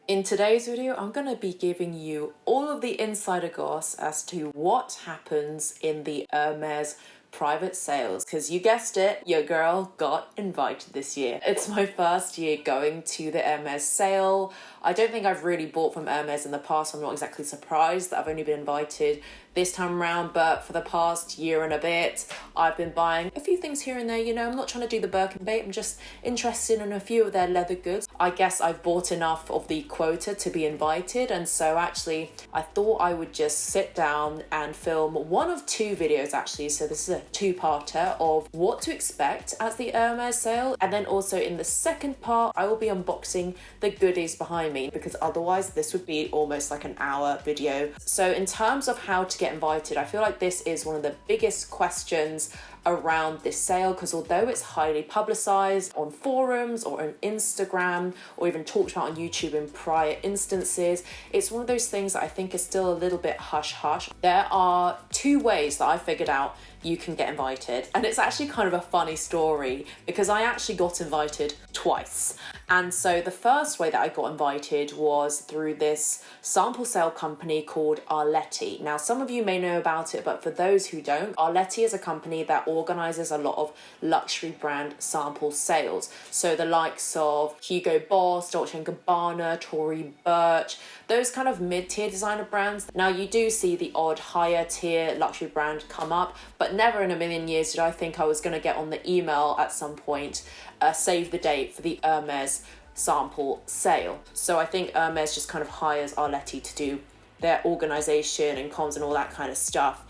In today's video, I'm going to be giving you all of the insider goss as to what happens in the Hermes private sales, because you guessed it, your girl got invited this year. It's my first year going to the Hermes sale. I don't think I've really bought from Hermes in the past. I'm not exactly surprised that I've only been invited this time around, but for the past year and a bit, I've been buying a few things here and there. You know, I'm not trying to do the Birkin bait. I'm just interested in a few of their leather goods. I guess I've bought enough of the quota to be invited, and so actually I thought I would just sit down and film one of two videos actually. So this is a two-parter of what to expect at the Hermes sale, and then also in the second part I will be unboxing the goodies behind me, because otherwise this would be almost like an hour video. So in terms of how to get invited, I feel like this is one of the biggest questions around this sale, because although it's highly publicized on forums or on Instagram or even talked about on YouTube in prior instances, it's one of those things that I think is still a little bit hush-hush. There are two ways that I figured out you can get invited, and it's actually kind of a funny story because I actually got invited twice. And so the first way that I got invited was through this sample sale company called Arletty. Now, some of you may know about it, but for those who don't, Arletty is a company that organizes a lot of luxury brand sample sales. So the likes of Hugo Boss, Dolce & Gabbana, Tory Burch, those kind of mid-tier designer brands. Now, you do see the odd higher tier luxury brand come up, but never in a million years did I think I was going to get on the email at some point, save the date for the Hermes sample sale. So I think Hermes just kind of hires Arletty to do their organization and comms and all that kind of stuff.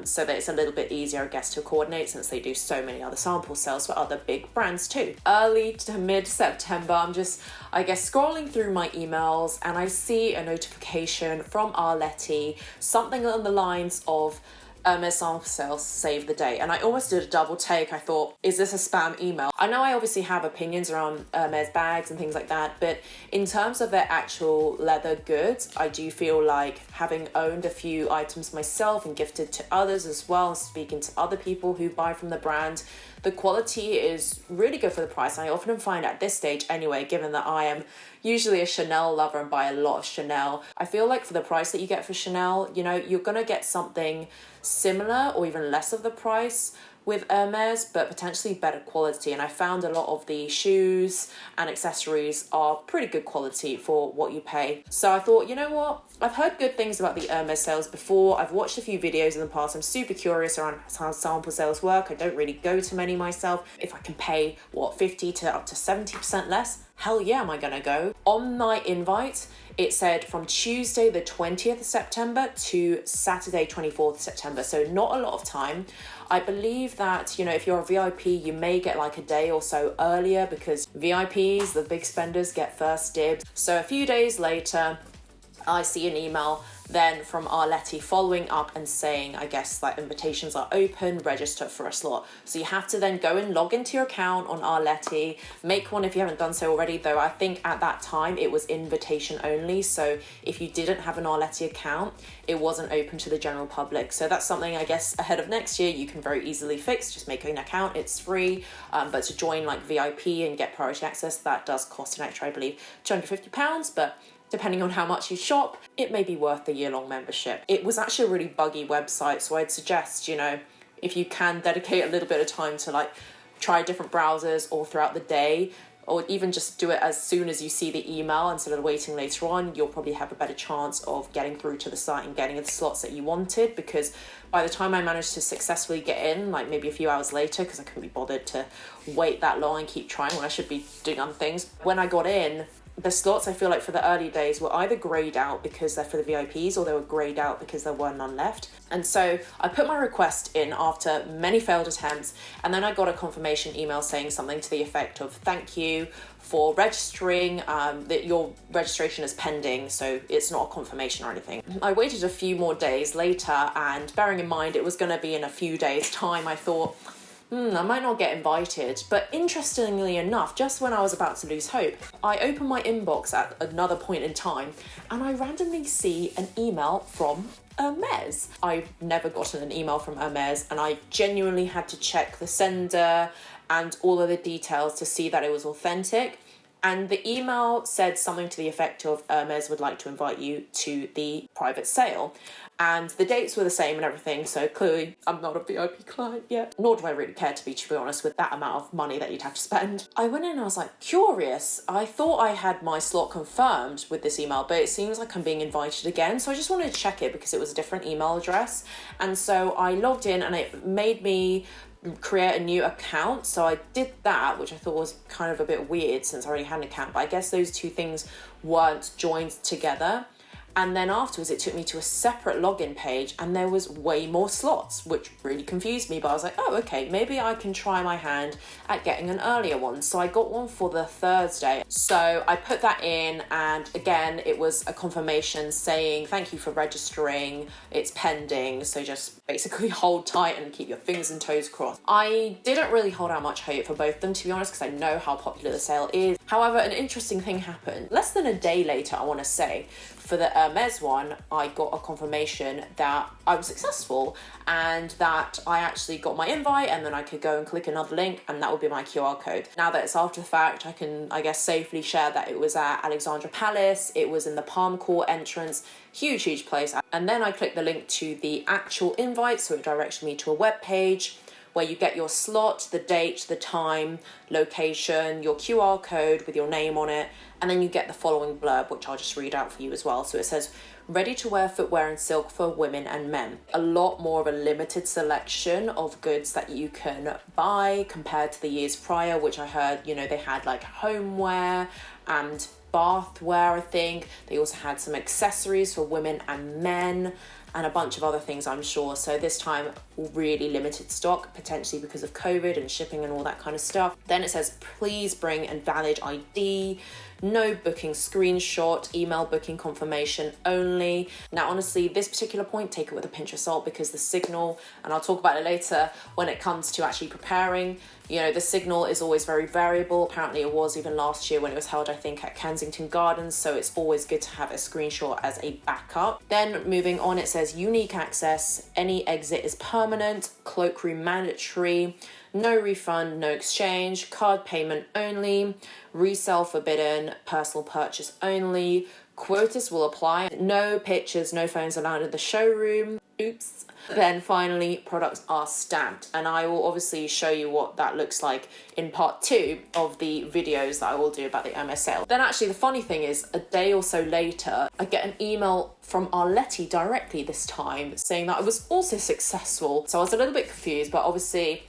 So that it's a little bit easier, I guess, to coordinate, since they do so many other sample sales for other big brands too. Early to mid-September, I'm just, I guess, scrolling through my emails and I see a notification from Arletty, something along the lines of Hermes sample sales, save the date. And I almost did a double take. I thought, is this a spam email? I know I obviously have opinions around Hermes bags and things like that, but in terms of their actual leather goods, I do feel like, having owned a few items myself and gifted to others as well, speaking to other people who buy from the brand, the quality is really good for the price. I often find at this stage anyway, given that I am usually a Chanel lover and buy a lot of Chanel, I feel like for the price that you get for Chanel, you know, you're gonna get something similar or even less of the price with Hermes, but potentially better quality. And I found a lot of the shoes and accessories are pretty good quality for what you pay. So I thought, you know what? I've heard good things about the Hermes sales before. I've watched a few videos in the past. I'm super curious around how sample sales work. I don't really go to many myself. If I can pay, 50 to up to 70% less, hell yeah, am I gonna go? On my invite, it said from Tuesday the 20th of September to Saturday 24th of September. So not a lot of time. I believe that, you know, if you're a VIP, you may get like a day or so earlier, because VIPs, the big spenders, get first dibs. So a few days later, I see an email then from Arletty following up and saying, I guess, that invitations are open, register for a slot. So you have to then go and log into your account on Arletty, make one if you haven't done so already, though I think at that time it was invitation only. So if you didn't have an Arletty account, it wasn't open to the general public. So that's something, I guess, ahead of next year you can very easily fix. Just make an account, it's free. But to join like VIP and get priority access, that does cost an extra, I believe, £250, but depending on how much you shop, it may be worth the year-long membership. It was actually a really buggy website, so I'd suggest, you know, if you can dedicate a little bit of time to like try different browsers or throughout the day, or even just do it as soon as you see the email instead of waiting later on, you'll probably have a better chance of getting through to the site and getting the slots that you wanted. Because by the time I managed to successfully get in, like maybe a few hours later, because I couldn't be bothered to wait that long and keep trying when I should be doing other things, when I got in, the slots, I feel like, for the early days were either greyed out because they're for the VIPs, or they were greyed out because there were none left. And so I put my request in after many failed attempts, and then I got a confirmation email saying something to the effect of, thank you for registering, that your registration is pending, so it's not a confirmation or anything. I waited a few more days later, and bearing in mind it was going to be in a few days' time, I thought, I might not get invited. But interestingly enough, just when I was about to lose hope, I opened my inbox at another point in time and I randomly see an email from Hermes. I've never gotten an email from Hermes, and I genuinely had to check the sender and all of the details to see that it was authentic. And the email said something to the effect of Hermes would like to invite you to the private sale. And the dates were the same and everything, so clearly I'm not a VIP client yet. Nor do I really care to be honest, with that amount of money that you'd have to spend. I went in and I was like, curious. I thought I had my slot confirmed with this email, but it seems like I'm being invited again. So I just wanted to check it because it was a different email address. And so I logged in and it made me create a new account. So I did that, which I thought was kind of a bit weird since I already had an account, but I guess those two things weren't joined together. And then afterwards, it took me to a separate login page and there was way more slots, which really confused me. But I was like, oh, okay, maybe I can try my hand at getting an earlier one. So I got one for the Thursday. So I put that in, and again, it was a confirmation saying, thank you for registering, it's pending. So just basically hold tight and keep your fingers and toes crossed. I didn't really hold out much hope for both of them, to be honest, because I know how popular the sale is. However, an interesting thing happened. Less than a day later, I want to say, for the Hermes one, I got a confirmation that I was successful and that I actually got my invite, and then I could go and click another link and that would be my QR code. Now that it's after the fact, I can, I guess, safely share that it was at Alexandra Palace. It was in the Palm Court entrance, huge place. And then I clicked the link to the actual invite, so it directed me to a web page where you get your slot, the date, the time, location, your QR code with your name on it, and then you get the following blurb, which I'll just read out for you as well. So it says, ready-to-wear footwear and silk for women and men. A lot more of a limited selection of goods that you can buy compared to the years prior, which I heard, you know, they had like homeware and bathware, I think. They also had some accessories for women and men, and a bunch of other things, I'm sure. So this time, really limited stock, potentially because of COVID and shipping and all that kind of stuff. Then it says, please bring a valid ID, no booking screenshot, email booking confirmation only. Now, honestly, this particular point, take it with a pinch of salt, because the signal, and I'll talk about it later when it comes to actually preparing, you know, the signal is always very variable. Apparently it was even last year when it was held, I think, at Kensington Gardens. So it's always good to have a screenshot as a backup. Then moving on, it says unique access, any exit is permanent, cloakroom mandatory, no refund, no exchange, card payment only, resale forbidden, personal purchase only, quotas will apply, no pictures, no phones allowed in the showroom. Oops. Then finally, products are stamped, and I will obviously show you what that looks like in part 2 of the videos that I will do about the Hermes sale. Then actually the funny thing is, a day or so later, I get an email from Arletty directly this time saying that I was also successful. So I was a little bit confused, but obviously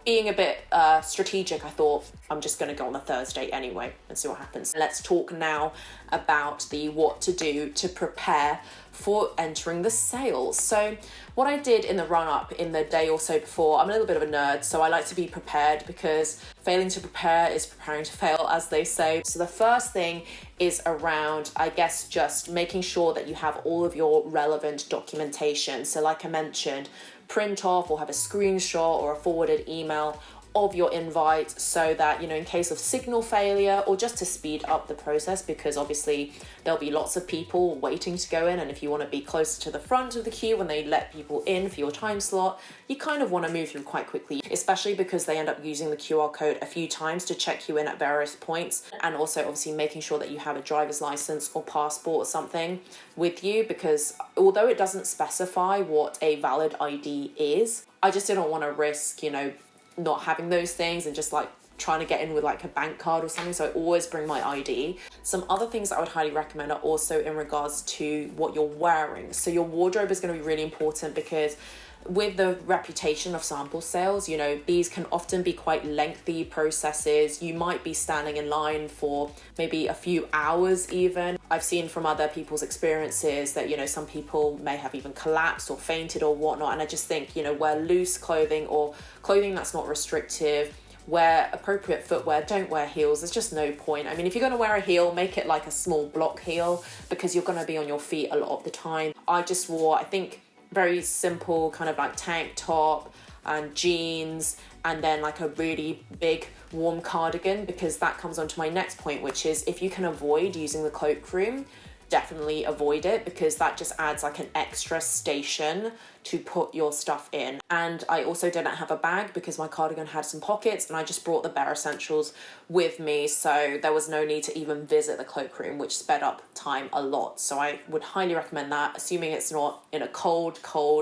being a bit strategic, I thought I'm just going to go on the Thursday anyway and see what happens. Let's talk now about the what to do to prepare for entering the sales. So what I did in the run-up in the day or so before, I'm a little bit of a nerd, so I like to be prepared, because failing to prepare is preparing to fail, as they say. So the first thing is around, I guess, just making sure that you have all of your relevant documentation. So like I mentioned, print off or have a screenshot or a forwarded email of your invite, so that, you know, in case of signal failure, or just to speed up the process, because obviously there'll be lots of people waiting to go in, and if you want to be closer to the front of the queue when they let people in for your time slot, you kind of want to move through quite quickly, especially because they end up using the QR code a few times to check you in at various points. And also obviously making sure that you have a driver's license or passport or something with you, because although it doesn't specify what a valid ID is, I just didn't want to risk, you know, not having those things and just like trying to get in with like a bank card or something. So I always bring my ID. Some other things that I would highly recommend are also in regards to what you're wearing. So your wardrobe is going to be really important, because with the reputation of sample sales, you know, these can often be quite lengthy processes. You might be standing in line for maybe a few hours even. I've seen from other people's experiences that, you know, some people may have even collapsed or fainted or whatnot. And I just think, you know, wear loose clothing or clothing that's not restrictive. Wear appropriate footwear, don't wear heels. There's just no point. I mean, if you're going to wear a heel, make it like a small block heel, because you're going to be on your feet a lot of the time. I just wore, I think, very simple kind of like tank top and jeans, and then like a really big warm cardigan, because that comes on to my next point, which is if you can avoid using the cloakroom, definitely avoid it, because that just adds like an extra station to put your stuff in. And I also didn't have a bag because my cardigan had some pockets, and I just brought the bare essentials with me, so there was no need to even visit the cloakroom, which sped up time a lot. So I would highly recommend that, assuming it's not in a cold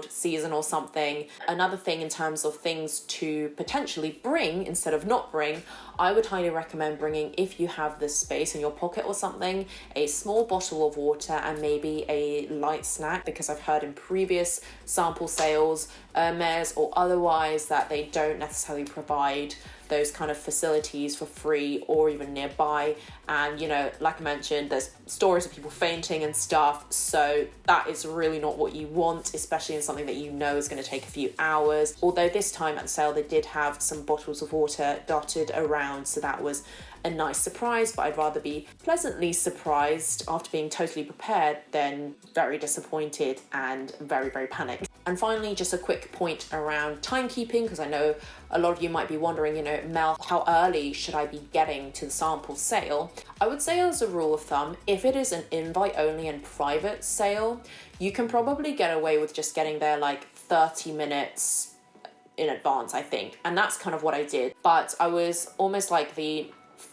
season or something. Another thing in terms of things to potentially bring instead of not bring, I would highly recommend bringing, if you have this space in your pocket or something, a small bottle of water and maybe a light snack, because I've heard in previous sample sales, Hermes or otherwise, that they don't necessarily provide those kind of facilities for free or even nearby. And you know, like I mentioned, there's stories of people fainting and stuff, so that is really not what you want, especially in something that you know is going to take a few hours. Although this time at the sale they did have some bottles of water dotted around, so that was a nice surprise, but I'd rather be pleasantly surprised after being totally prepared than very disappointed and very, very panicked. And finally, just a quick point around timekeeping, because I know a lot of you might be wondering, you know, Mel, how early should I be getting to the sample sale? I would say, as a rule of thumb, if it is an invite only and private sale, you can probably get away with just getting there like 30 minutes in advance, I think. And that's kind of what I did. But I was almost like the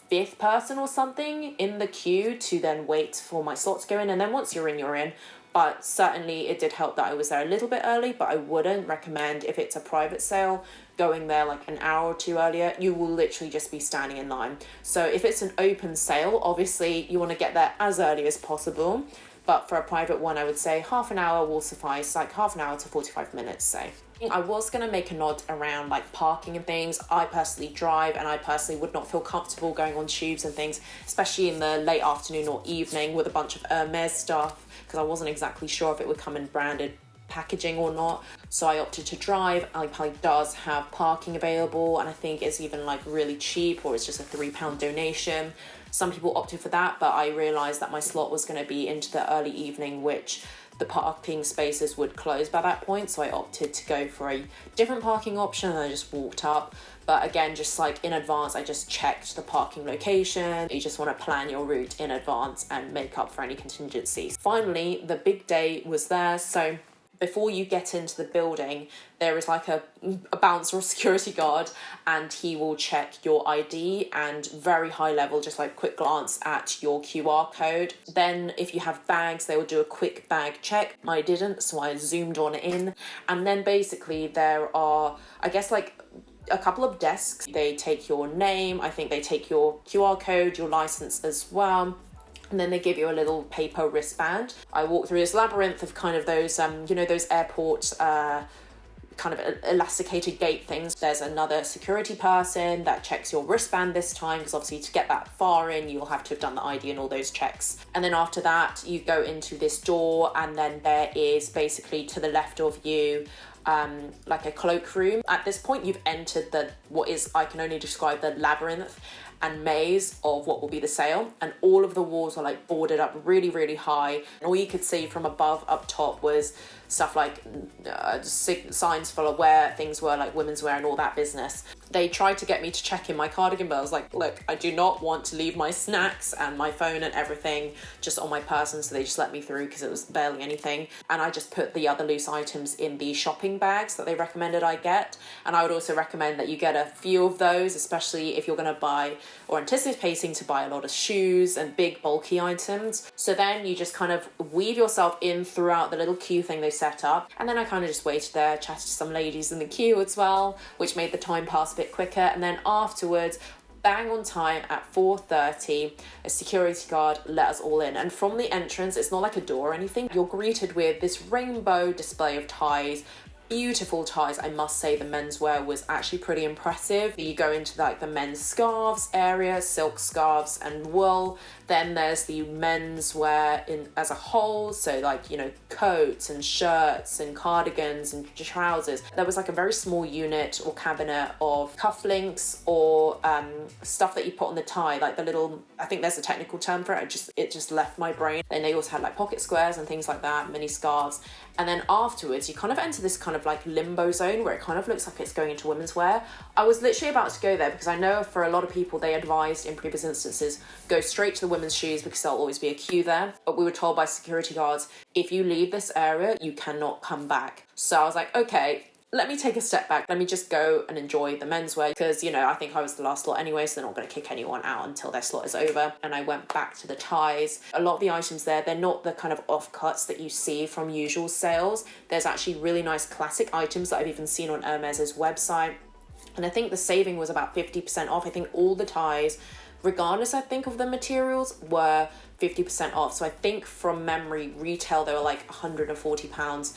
fifth person or something in the queue to then wait for my slot to go in. And then once you're in, you're in. But certainly it did help that I was there a little bit early, but I wouldn't recommend, if it's a private sale, going there like an hour or two earlier. You will literally just be standing in line. So if it's an open sale, obviously you want to get there as early as possible. But for a private one, I would say half an hour will suffice, like half an hour to 45 minutes, say. I was going to make a nod around like parking and things. I personally drive, and I personally would not feel comfortable going on tubes and things, especially in the late afternoon or evening with a bunch of Hermes stuff, because I wasn't exactly sure if it would come in branded packaging or not. So I opted to drive. Alipay does have parking available, and I think it's even like really cheap, or it's just a £3 donation. Some people opted for that, but I realized that my slot was going to be into the early evening, which the parking spaces would close by that point, so I opted to go for a different parking option, and I just walked up. But again, just like in advance, I just checked the parking location. You just want to plan your route in advance and make up for any contingencies. Finally, the big day was there, so before you get into the building, there is like a bouncer or security guard, and he will check your ID and very high level, just like quick glance at your QR code. Then if you have bags, they will do a quick bag check. I didn't, so I zoomed on in. And then basically there are, I guess, like a couple of desks. They take your name, I think they take your QR code, your license as well. And then they give you a little paper wristband. I walked through this labyrinth of kind of those, you know, those airport kind of elasticated gate things. There's another security person that checks your wristband this time, because obviously to get that far in, you'll have to have done the ID and all those checks. And then after that, you go into this door, and then there is basically to the left of you, like a cloakroom. At this point, you've entered what is, I can only describe, the labyrinth and maze of what will be the sale, and all of the walls are like boarded up really, really high, and all you could see from above up top was stuff like signs full of where things were, like women's wear and all that business. They tried to get me to check in my cardigan, but I was like, look, I do not want to leave my snacks and my phone and everything just on my person, so they just let me through because it was barely anything. And I just put the other loose items in the shopping bags that they recommended I get. And I would also recommend that you get a few of those, especially if you're going to buy or anticipating to buy a lot of shoes and big bulky items. So then you just kind of weave yourself in throughout the little queue thing they set up, and then I kind of just waited there, chatted to some ladies in the queue as well, which made the time pass a bit quicker. And then afterwards, bang on time at 4:30, a security guard let us all in. And from the entrance, it's not like a door or anything, you're greeted with this rainbow display of ties. Beautiful ties. I must say the menswear was actually pretty impressive. You go into like the men's scarves area, silk scarves and wool. Then there's the menswear in as a whole, so like, you know, coats and shirts and cardigans and trousers. There was like a very small unit or cabinet of cufflinks or stuff that you put on the tie, like the little, I think there's a technical term for it, it just left my brain. And they also had like pocket squares and things like that, mini scarves. And then afterwards, you kind of enter this kind of like limbo zone where it kind of looks like it's going into women's wear. I was literally about to go there because I know for a lot of people, they advised in previous instances, go straight to the women's shoes because there'll always be a queue there. But we were told by security guards, if you leave this area, you cannot come back. So I was like, okay, let me take a step back. Let me just go and enjoy the menswear because, you know, I think I was the last slot anyway, so they're not going to kick anyone out until their slot is over. And I went back to the ties. A lot of the items there, they're not the kind of offcuts that you see from usual sales. There's actually really nice classic items that I've even seen on Hermes's website. And I think the saving was about 50% off. I think all the ties, regardless, I think, of the materials, were 50% off. So I think from memory, retail, they were like £140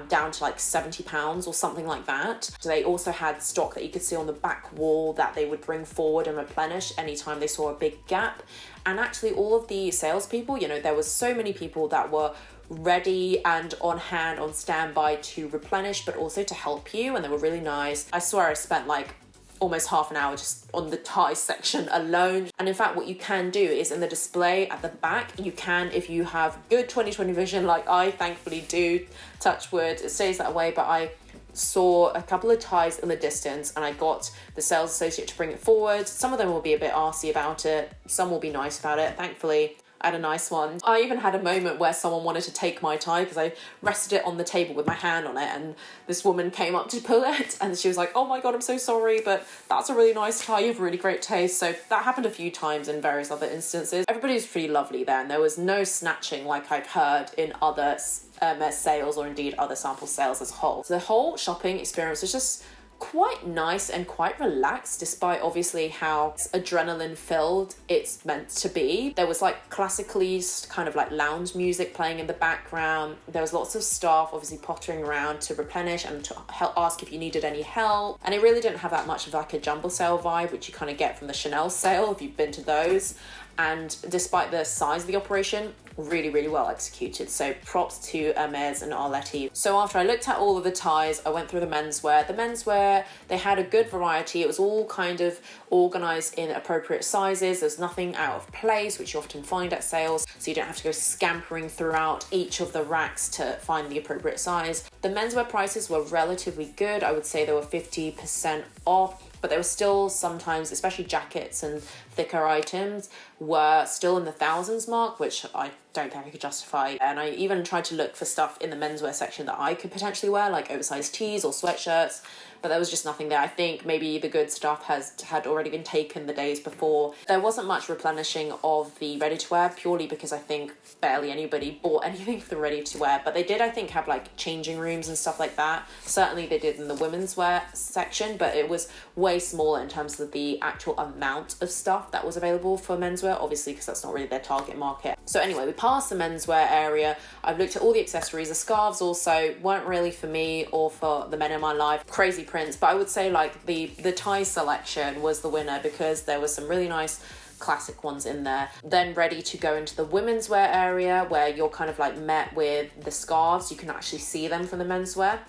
down to like £70 or something like that. So they also had stock that you could see on the back wall that they would bring forward and replenish anytime they saw a big gap. And actually all of the salespeople, you know, there was so many people that were ready and on hand, on standby to replenish, but also to help you, and they were really nice. I swear I spent like almost half an hour just on the tie section alone. And in fact, what you can do is in the display at the back, you can, if you have good 20/20 vision like I thankfully do, touch wood, it stays that way, but I saw a couple of ties in the distance and I got the sales associate to bring it forward. Some of them will be a bit arsy about it, some will be nice about it. Thankfully, I had a nice one. I even had a moment where someone wanted to take my tie because I rested it on the table with my hand on it, and this woman came up to pull it and she was like, oh my god, I'm so sorry, but that's a really nice tie, you have really great taste. So that happened a few times in various other instances. Everybody was pretty lovely there, and there was no snatching like I've heard in other Hermes sales or indeed other sample sales as a whole. So the whole shopping experience was just quite nice and quite relaxed, despite obviously how adrenaline filled it's meant to be. There was like classically kind of like lounge music playing in the background. There was lots of staff obviously pottering around to replenish and to ask if you needed any help. And it really didn't have that much of like a jumble sale vibe, which you kind of get from the Chanel sale if you've been to those. And despite the size of the operation, really, really well executed. So props to Hermes and Arletty. So after I looked at all of the ties, I went through the menswear. The menswear, they had a good variety. It was all kind of organized in appropriate sizes. There's nothing out of place, which you often find at sales. So you don't have to go scampering throughout each of the racks to find the appropriate size. The menswear prices were relatively good. I would say they were 50% off. But there were still sometimes, especially jackets and thicker items, were still in the thousands mark, which I don't think I could justify. And I even tried to look for stuff in the menswear section that I could potentially wear, like oversized tees or sweatshirts, but there was just nothing there. I think maybe the good stuff had already been taken the days before. There wasn't much replenishing of the ready-to-wear, purely because I think barely anybody bought anything for the ready-to-wear, but they did, I think, have like changing rooms and stuff like that. Certainly they did in the women's wear section, but it was way smaller in terms of the actual amount of stuff that was available for menswear, obviously because that's not really their target market. So anyway, we passed the menswear area. I've looked at all the accessories. The scarves also weren't really for me or for the men in my life. Crazy prints, but I would say like the tie selection was the winner because there was some really nice classic ones in there. Then ready to go into the women's wear area where you're kind of like met with the scarves. You can actually see them from the menswear.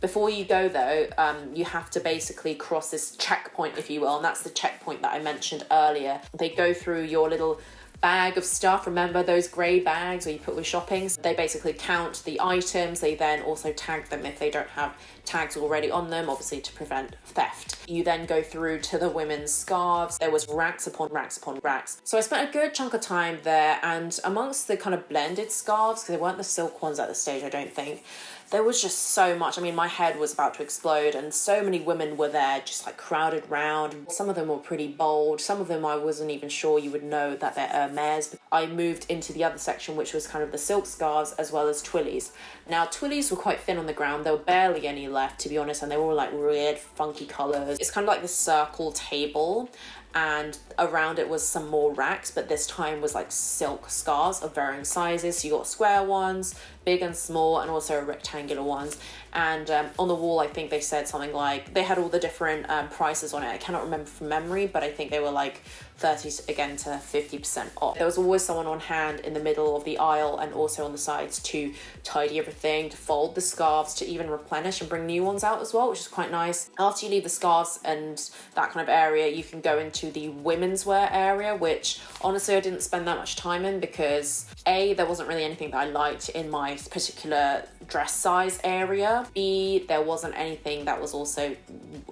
Before you go though, you have to basically cross this checkpoint, if you will, and that's the checkpoint that I mentioned earlier. They go through your little bag of stuff. Remember those grey bags where you put with shoppings? They basically count the items. They then also tag them if they don't have tags already on them, obviously to prevent theft. You then go through to the women's scarves. There was racks upon racks upon racks. So I spent a good chunk of time there, and amongst the kind of blended scarves, because they weren't the silk ones at the stage, I don't think, there was just so much. I mean, my head was about to explode, and so many women were there just like crowded round. Some of them were pretty bold. Some of them I wasn't even sure you would know that they're Hermes. I moved into the other section, which was kind of the silk scarves as well as twillies. Now, twillies were quite thin on the ground. There were barely any left, to be honest, and they were all like weird, funky colours. It's kind of like the circle table, and around it was some more racks, but this time was like silk scarves of varying sizes. So you got square ones, big and small, and also rectangular ones. And on the wall, I think they said something like, they had all the different prices on it. I cannot remember from memory, but I think they were like 30 again to 50% off. There was always someone on hand in the middle of the aisle and also on the sides to tidy everything, to fold the scarves, to even replenish and bring new ones out as well, which is quite nice. After you leave the scarves and that kind of area, you can go into the women's wear area, which honestly I didn't spend that much time in because A, there wasn't really anything that I liked in my particular dress size area. B, there wasn't anything that was also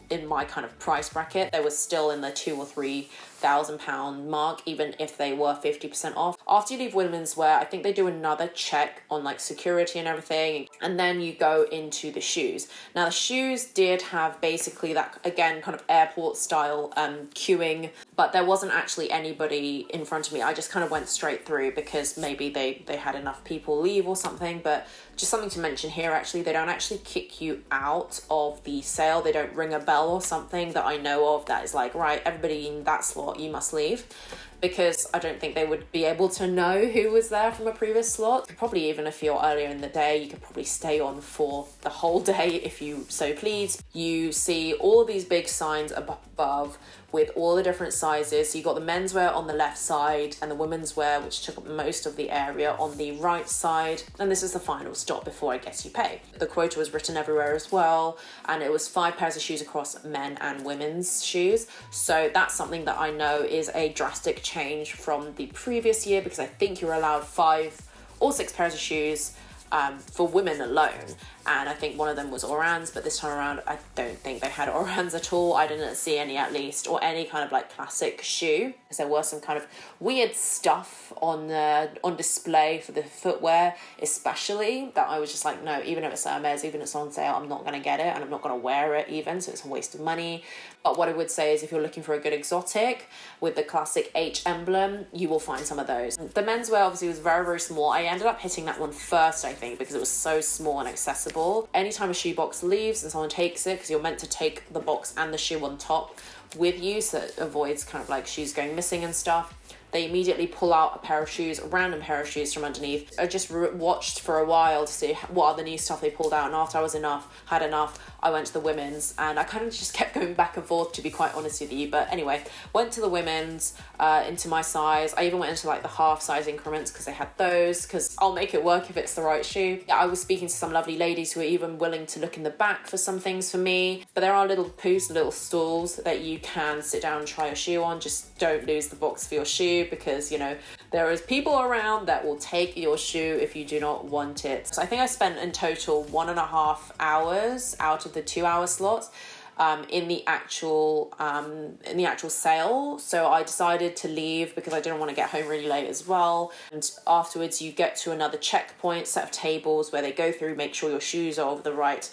in my kind of price bracket. There was still in the £2,000 or £1,000 mark, even if they were 50% off. After you leave women's wear, I think they do another check on like security and everything, and then you go into the shoes. Now the shoes did have basically that, again, kind of airport style queuing, but there wasn't actually anybody in front of me. I just kind of went straight through because maybe they had enough people leave or something. But just something to mention here, actually, they don't actually kick you out of the sale. They don't ring a bell or something that I know of that is like, right, everybody in that slot, you must leave. Because I don't think they would be able to know who was there from a previous slot. Probably even if you're earlier in the day, you could probably stay on for the whole day if you so please. You see all these big signs above with all the different sizes. So you got the menswear on the left side and the women's wear, which took up most of the area, on the right side. And this is the final stop before I guess you pay. The quota was written everywhere as well, and it was 5 pairs of shoes across men and women's shoes. So that's something that I know is a drastic change from the previous year, because I think you were allowed 5 or 6 pairs of shoes for women alone, and I think one of them was Oran's, but this time around I don't think they had Oran's at all. I didn't see any, at least, or any kind of like classic shoe, because there was some kind of weird stuff on display for the footwear especially, that I was just like, no, even if it's Hermes, even if it's on sale, I'm not going to get it, and I'm not going to wear it even, so it's a waste of money. But what I would say is if you're looking for a good exotic with the classic H emblem, you will find some of those. The menswear obviously was very, very small. I ended up hitting that one first, I think, because it was so small and accessible. Anytime a shoe box leaves and someone takes it, because you're meant to take the box and the shoe on top with you, so it avoids kind of like shoes going missing and stuff. They immediately pull out a pair of shoes, a random pair of shoes from underneath. I just watched for a while to see what other new stuff they pulled out, and after I had enough, I went to the women's, and I kind of just kept going back and forth, to be quite honest with you. But anyway, went to the women's, into my size. I even went into like the half size increments because they had those, because I'll make it work if it's the right shoe. Yeah, I was speaking to some lovely ladies who were even willing to look in the back for some things for me. But there are little posts, little stalls that you can sit down and try your shoe on. Just don't lose the box for your shoe, because, you know, there is people around that will take your shoe if you do not want it. So I think I spent in total 1.5 hours out of the 2-hour slots in the actual sale. So I decided to leave because I didn't want to get home really late as well. And afterwards you get to another checkpoint, set of tables where they go through, make sure your shoes are of the right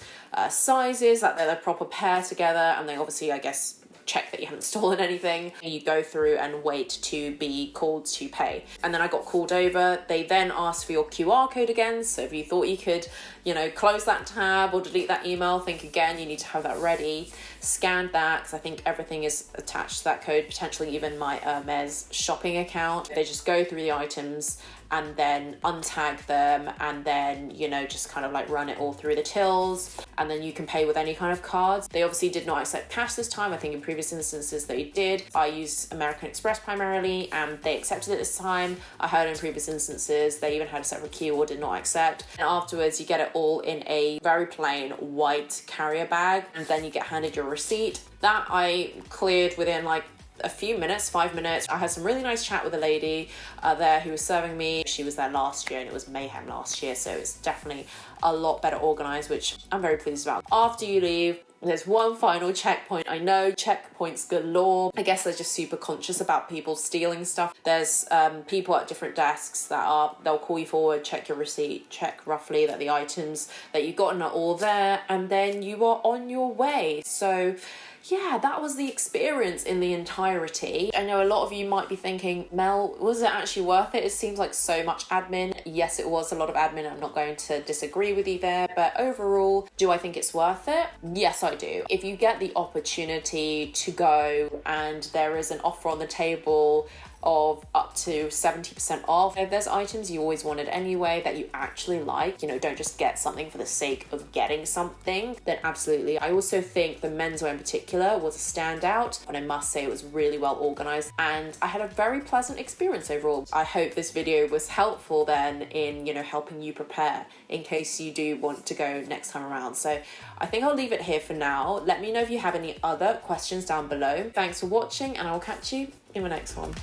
sizes, that they're the proper pair together, and they obviously, I guess, check that you haven't stolen anything. You go through and wait to be called to pay. And then I got called over. They then asked for your QR code again. So if you thought you could, you know, close that tab or delete that email, think again, you need to have that ready. Scan that, because I think everything is attached to that code, potentially even my Hermes shopping account. They just go through the items and then untag them, and then, you know, just kind of like run it all through the tills, and then you can pay with any kind of cards. They obviously did not accept cash this time. I think in previous instances they did. I used American Express primarily, and they accepted it this time. I heard in previous instances they even had a separate key or did not accept. And afterwards you get it all in a very plain white carrier bag, and then you get handed your receipt. That I cleared within like a few minutes, 5 minutes. I had some really nice chat with a lady there who was serving me. She was there last year, and it was mayhem last year, so it's definitely a lot better organized, which I'm very pleased about. After you leave, there's one final checkpoint. I know, checkpoints galore. I guess they're just super conscious about people stealing stuff. There's people at different desks they'll call you forward, check your receipt, check roughly that the items that you've gotten are all there, and then you are on your way. So yeah, that was the experience in the entirety. I know a lot of you might be thinking, Mel, was it actually worth it? It seems like so much admin. Yes, it was a lot of admin. I'm not going to disagree with you there, but overall, do I think it's worth it? Yes, I do. If you get the opportunity to go and there is an offer on the table of up to 70% off, if there's items you always wanted anyway that you actually like, you know, don't just get something for the sake of getting something, then absolutely. I also think the menswear in particular was a standout, and I must say it was really well organized, and I had a very pleasant experience overall. I hope this video was helpful then in, you know, helping you prepare in case you do want to go next time around. So I think I'll leave it here for now. Let me know if you have any other questions down below. Thanks for watching, and I will catch you in the next one.